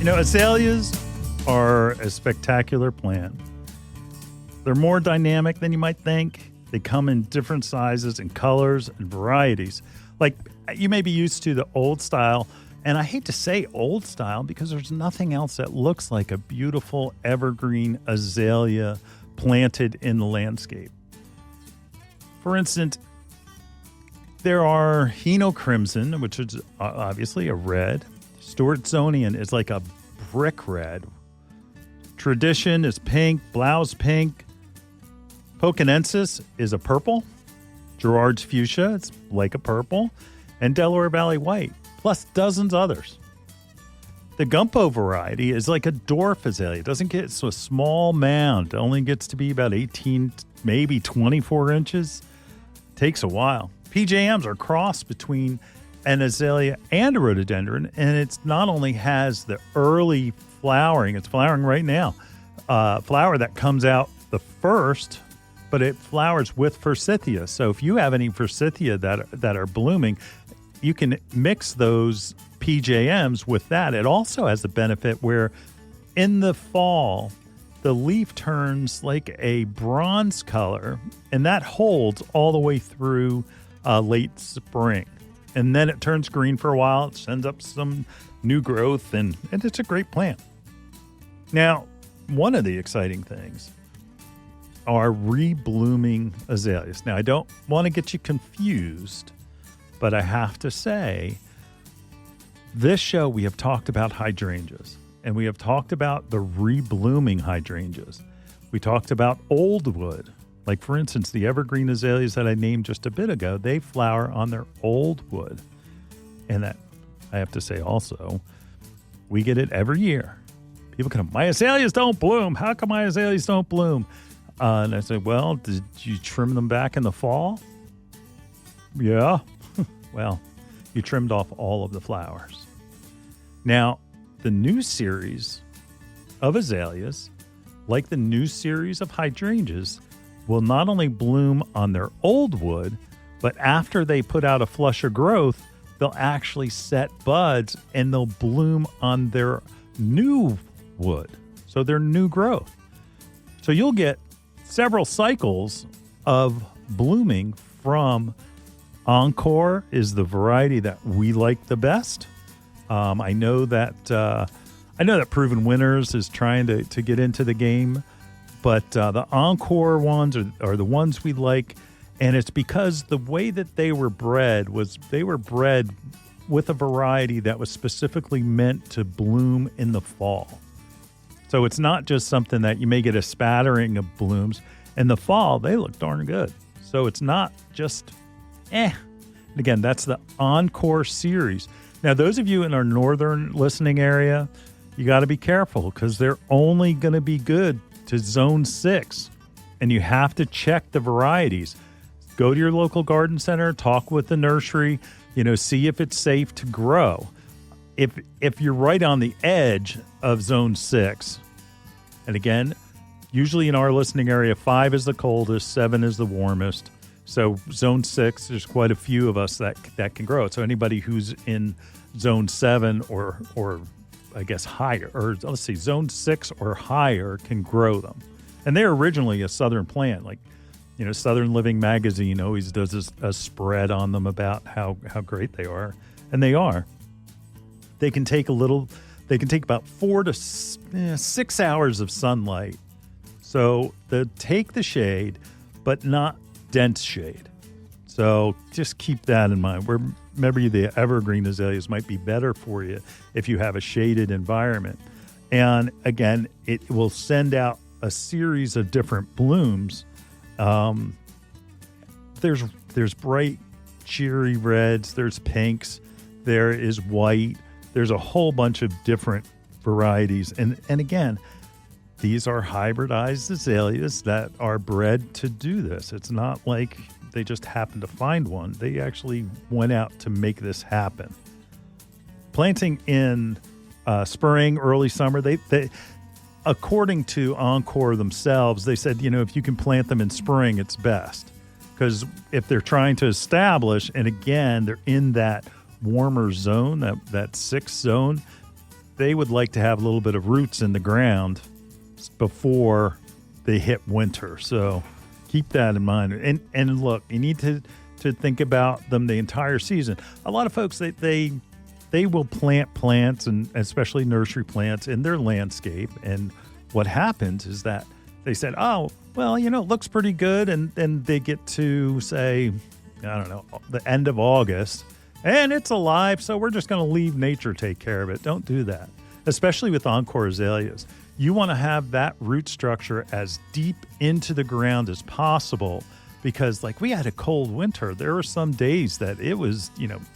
Azaleas are a spectacular plant. They're more dynamic than you might think. They come in different sizes and colors and varieties. Like, you may be used to the old style, and I hate to say old style because there's nothing else that looks like a beautiful evergreen azalea planted in the landscape. For instance, there are Hino Crimson, which is obviously a red. Stewartsonian is like a brick red. Tradition is pink. Blau's pink. Pocanensis is a purple. Gerard's fuchsia, it's like a purple. And Delaware Valley white, plus dozens others. The Gumpo variety is like a dwarf azalea. It doesn't get so a small mound. It only gets to be about 18, maybe 24 inches. Takes a while. PJMs are crossed between an azalea and a rhododendron, and it's not only has the early flowering, it's flowering right now, flower that comes out the first, but it flowers with forsythia. So if you have any forsythia that are blooming, you can mix those PJMs with that. It also has the benefit where in the fall, the leaf turns like a bronze color, and that holds all the way through late spring. And then it turns green for a while. It sends up some new growth, and it's a great plant. Now, one of the exciting things are reblooming azaleas. Now, I don't want to get you confused, but I have to say, this show we have talked about hydrangeas, and we have talked about the reblooming hydrangeas. We talked about old wood. Like, for instance, the evergreen azaleas that I named just a bit ago, they flower on their old wood. And that, I have to say also, we get it every year. People come, my azaleas don't bloom. How come my azaleas don't bloom? And I say, well, did you trim them back in the fall? Yeah. Well, you trimmed off all of the flowers. Now, the new series of azaleas, like the new series of hydrangeas, will not only bloom on their old wood, but after they put out a flush of growth, they'll actually set buds and they'll bloom on their new wood. So their new growth. So you'll get several cycles of blooming from Encore is the variety that we like the best. I know that Proven Winners is trying to get into the game. But the Encore ones are the ones we like, and it's because the way that they were bred was they were bred with a variety that was specifically meant to bloom in the fall. So it's not just something that you may get a spattering of blooms. In the fall, they look darn good. So it's not just, And again, that's the Encore series. Now, those of you in our northern listening area, you got to be careful because they're only going to be good to zone 6, and you have to check the varieties. Go to your local garden center, talk with the nursery, see if it's safe to grow. If you're right on the edge of zone 6, and again, usually in our listening area, 5 is the coldest, 7 is the warmest. So zone 6, there's quite a few of us that can grow it. So anybody who's in zone 7 or I guess higher, or let's see, zone 6 or higher can grow them. And they're originally a southern plant. Like, Southern Living Magazine always does a spread on them about how great they are. And they are. They can take about 4 to 6 hours of sunlight. So they take the shade, but not dense shade. So just keep that in mind. Remember, the evergreen azaleas might be better for you if you have a shaded environment. And again, it will send out a series of different blooms. There's bright, cheery reds. There's pinks. There is white. There's a whole bunch of different varieties. And again, these are hybridized azaleas that are bred to do this. It's not like they just happened to find one. They actually went out to make this happen. Planting in spring, early summer, they according to Encore themselves, they said, if you can plant them in spring, it's best. Because if they're trying to establish, and again, they're in that warmer zone, that 6th zone, they would like to have a little bit of roots in the ground before they hit winter. So keep that in mind. And look, you need to think about them the entire season. A lot of folks, they will plant plants, and especially nursery plants, in their landscape. And what happens is that they said, oh, well, it looks pretty good. And then they get to, say, I don't know, the end of August, and it's alive, so we're just going to leave nature take care of it. Don't do that, especially with Encore azaleas. You want to have that root structure as deep into the ground as possible, because like we had a cold winter. There were some days that it was,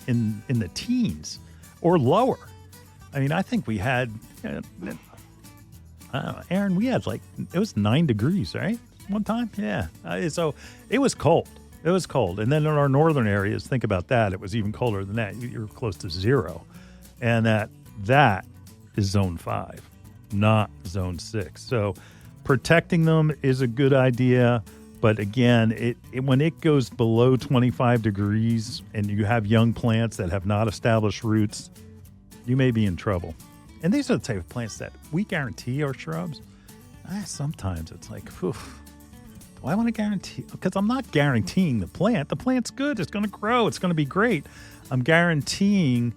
in the teens or lower. I mean, I think we had, I don't know, Aaron, we had it was 9 degrees, right? One time? Yeah. So it was cold. It was cold. And then in our northern areas, think about that. It was even colder than that. You're close to 0. And that is zone 5, not zone 6. So protecting them is a good idea. But again, when it goes below 25 degrees and you have young plants that have not established roots, you may be in trouble. And these are the type of plants that we guarantee are shrubs. Sometimes it's like, oof. I want to guarantee, because I'm not guaranteeing the plant. The plant's good. It's going to grow. It's going to be great. I'm guaranteeing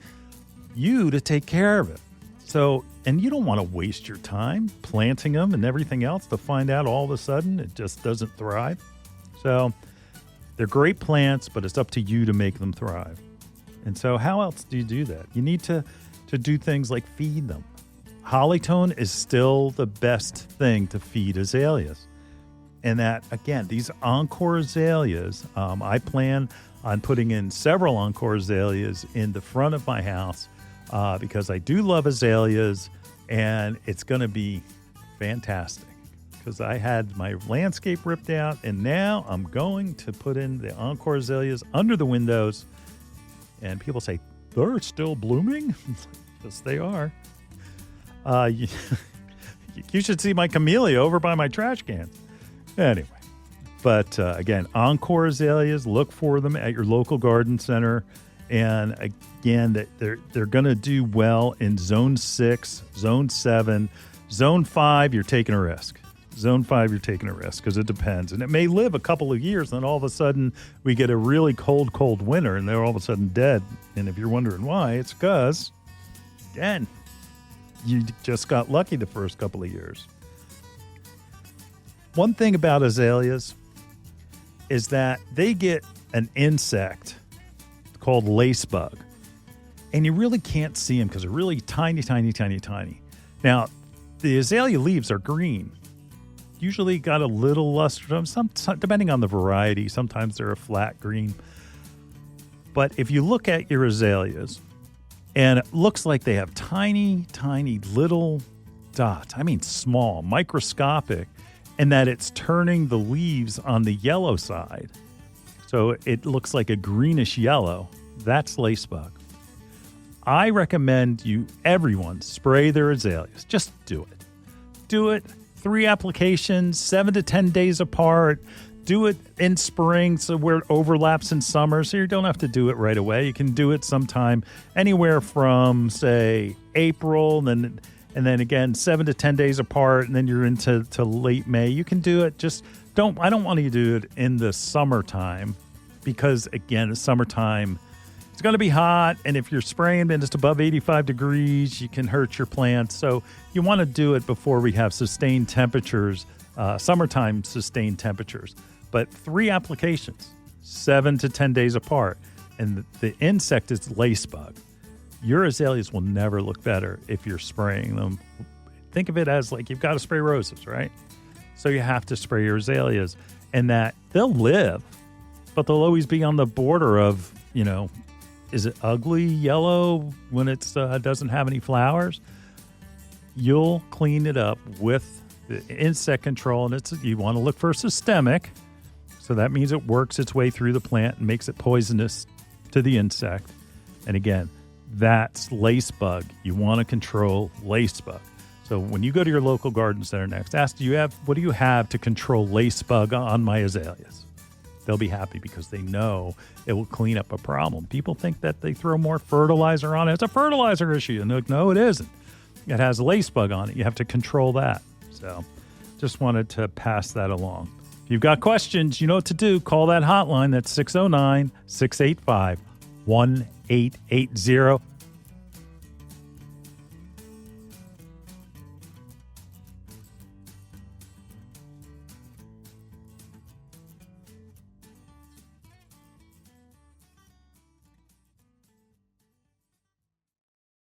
you to take care of it. So, and you don't want to waste your time planting them and everything else to find out all of a sudden it just doesn't thrive. So they're great plants, but it's up to you to make them thrive. And so how else do you do that? You need to do things like feed them. Hollytone is still the best thing to feed azaleas. And that, again, these Encore azaleas, I plan on putting in several Encore azaleas in the front of my house because I do love azaleas, and it's going to be fantastic because I had my landscape ripped out, and now I'm going to put in the Encore azaleas under the windows. And people say, they're still blooming? Yes, they are. You should see my camellia over by my trash cans. Anyway, but again, Encore azaleas, look for them at your local garden center. And again, they're going to do well in zone 6, zone 7, zone 5. You're taking a risk. Zone 5, you're taking a risk because it depends. And it may live a couple of years, and then all of a sudden we get a really cold winter, and they're all of a sudden dead. And if you're wondering why, it's because, again, you just got lucky the first couple of years. One thing about azaleas is that they get an insect called lacebug, and you really can't see them because they're really tiny. Now, the azalea leaves are green. Usually got a little luster to them, depending on the variety. Sometimes they're a flat green. But if you look at your azaleas, and it looks like they have tiny little dots. I mean, small, microscopic. And that it's turning the leaves on the yellow side. So it looks like a greenish yellow. That's lacebug. I recommend everyone spray their azaleas. Just do it. Do it. 3 applications, 7 to 10 days apart. Do it in spring so where it overlaps in summer. So you don't have to do it right away. You can do it sometime anywhere from, say, April, and then again, 7 to 10 days apart, and then you're into late May. You can do it. I don't want you to do it in the summertime because, again, the summertime, it's going to be hot. And if you're spraying and it's above 85 degrees, you can hurt your plants. So you want to do it before we have sustained temperatures, summertime sustained temperatures. But 3 applications, 7 to 10 days apart. And the insect is lacebug. Your azaleas will never look better if you're spraying them. Think of it as like you've got to spray roses, right? So you have to spray your azaleas, and that they'll live, but they'll always be on the border of, is it ugly yellow when it doesn't have any flowers? You'll clean it up with the insect control, and you want to look for systemic. So that means it works its way through the plant and makes it poisonous to the insect. And again, that's lacebug. You want to control lacebug. So when you go to your local garden center next, ask, what do you have to control lacebug on my azaleas? They'll be happy because they know it will clean up a problem. People think that they throw more fertilizer on it. It's a fertilizer issue. And they're like, no, it isn't. it has a lace bug on it. You have to control that. So just wanted to pass that along. If you've got questions, you know what to do. Call that hotline. That's 609-685-1880.